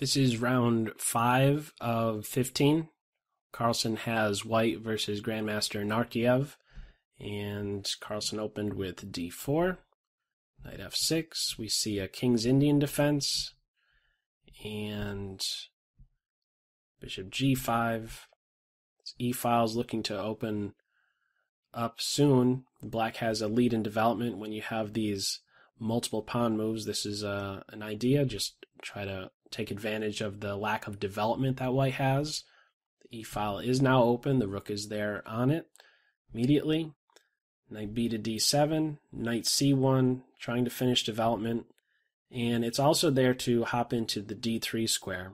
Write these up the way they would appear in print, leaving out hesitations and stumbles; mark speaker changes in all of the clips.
Speaker 1: This is round 5 of 15. Carlsen has white versus Grandmaster Inarkiev, and Carlsen opened with d4, knight f6. We see a King's Indian defense, and bishop g5. E-file's looking to open up soon. Black has a lead in development when you have these multiple pawn moves. This is an idea. Just try to take advantage of the lack of development that white has. The e-file is now open. The rook is there on it immediately. Knight b to d7, knight c1, trying to finish development. And it's also there to hop into the d3 square.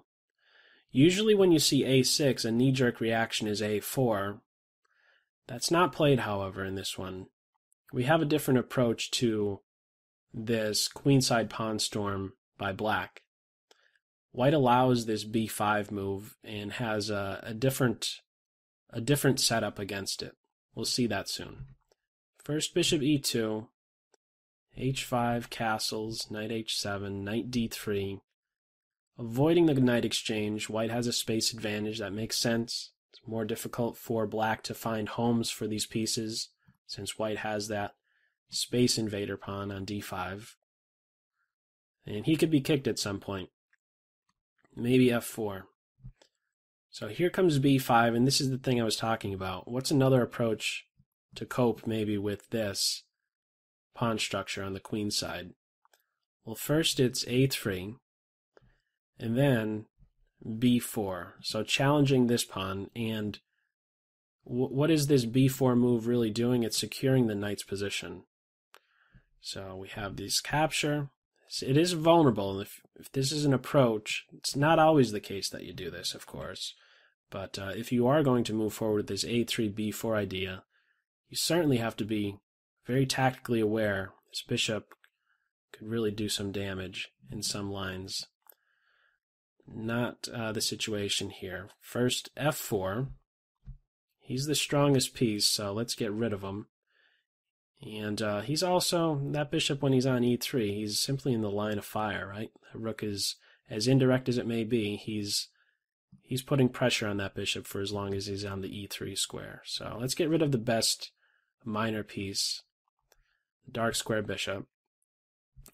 Speaker 1: Usually when you see a6, a knee-jerk reaction is a4. That's not played, however, in this one. We have a different approach to this queenside pawn storm by black. White allows this b5 move and has a different setup against it. We'll see that soon. First, bishop e2, h5 castles, knight h7, knight d3. Avoiding the knight exchange, white has a space advantage. That makes sense. It's more difficult for black to find homes for these pieces since white has that space invader pawn on d5. And he could be kicked at some point. Maybe f4. So here comes b5, and this is the thing I was talking about. What's another approach to cope maybe with this pawn structure on the queen side? Well, first it's a3, and then b4. So challenging this pawn, and what is this b4 move really doing? It's securing the knight's position. So we have this capture. It is vulnerable. If this is an approach, it's not always the case that you do this, of course. But if you are going to move forward with this a3, b4 idea, you certainly have to be very tactically aware. This bishop could really do some damage in some lines. Not the situation here. First, f4. He's the strongest piece, so let's get rid of him. And he's also, that bishop when he's on e3, he's simply in the line of fire, right? The rook is, as indirect as it may be, he's putting pressure on that bishop for as long as he's on the e3 square. So let's get rid of the best minor piece, the dark square bishop.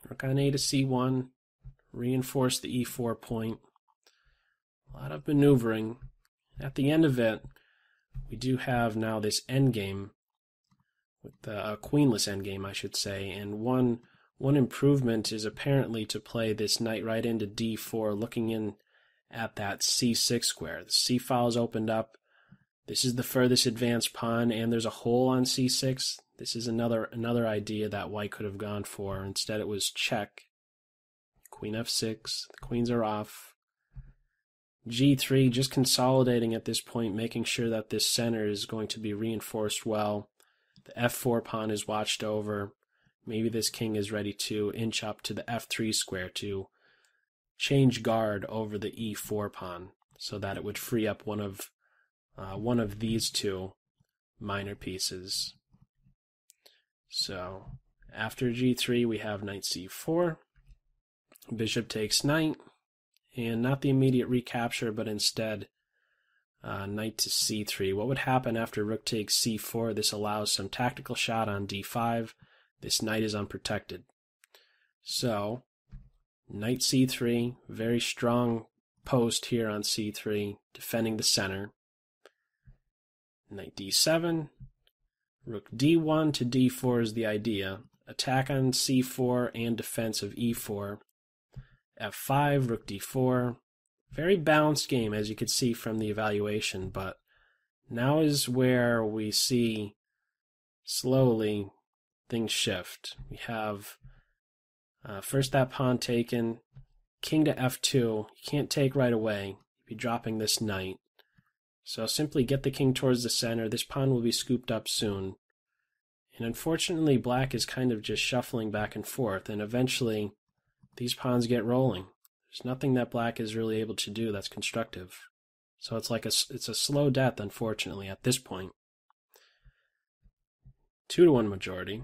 Speaker 1: Rook on a to c1, reinforce the e4 point. A lot of maneuvering. At the end of it, we do have now this endgame, with a queenless endgame, I should say, and one improvement is apparently to play this knight right into d4, looking in at that c6 square. The c-file is opened up. This is the furthest advanced pawn, and there's a hole on c6. This is another idea that white could have gone for. Instead, it was check. Queen f6. The queens are off. g3, just consolidating at this point, making sure that this center is going to be reinforced well. The f4 pawn is watched over. Maybe this king is ready to inch up to the f3 square to change guard over the e4 pawn so that it would free up one of these two minor pieces. So after g3 we have knight c4. Bishop takes knight, and not the immediate recapture, but instead knight to c3. What would happen after rook takes c4? This allows some tactical shot on d5. This knight is unprotected. So, knight c3, very strong post here on c3, defending the center. Knight d7, rook d1 to d4 is the idea. Attack on c4 and defense of e4. f5, rook d4. Very balanced game, as you could see from the evaluation, but now is where we see slowly things shift. We have first that pawn taken, king to f2. You can't take right away. You'd be dropping this knight. So simply get the king towards the center. This pawn will be scooped up soon. And unfortunately, black is kind of just shuffling back and forth, and eventually these pawns get rolling. There's nothing that black is really able to do that's constructive. So it's like it's a slow death, unfortunately, at this point. 2-1 majority.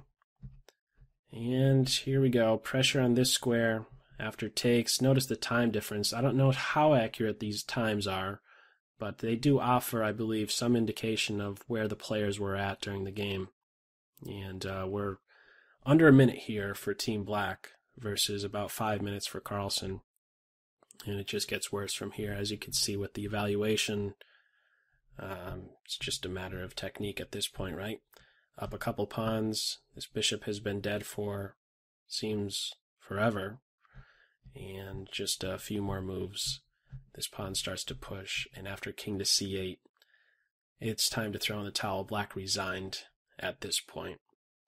Speaker 1: And here we go. Pressure on this square. after takes. Notice the time difference. I don't know how accurate these times are, but they do offer, I believe, some indication of where the players were at during the game. And we're under a minute here for Team Black versus about 5 minutes for Carlsen. And it just gets worse from here, as you can see with the evaluation. It's just a matter of technique at this point, right? Up a couple pawns. This bishop has been dead for, seems, forever. And just a few more moves. This pawn starts to push, and after king to c8, it's time to throw in the towel. Black resigned at this point.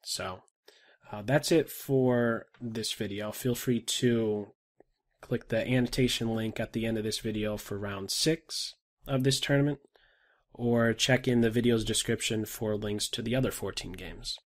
Speaker 1: So that's it for this video. Feel free to click the annotation link at the end of this video for round 6 of this tournament, or check in the video's description for links to the other 14 games.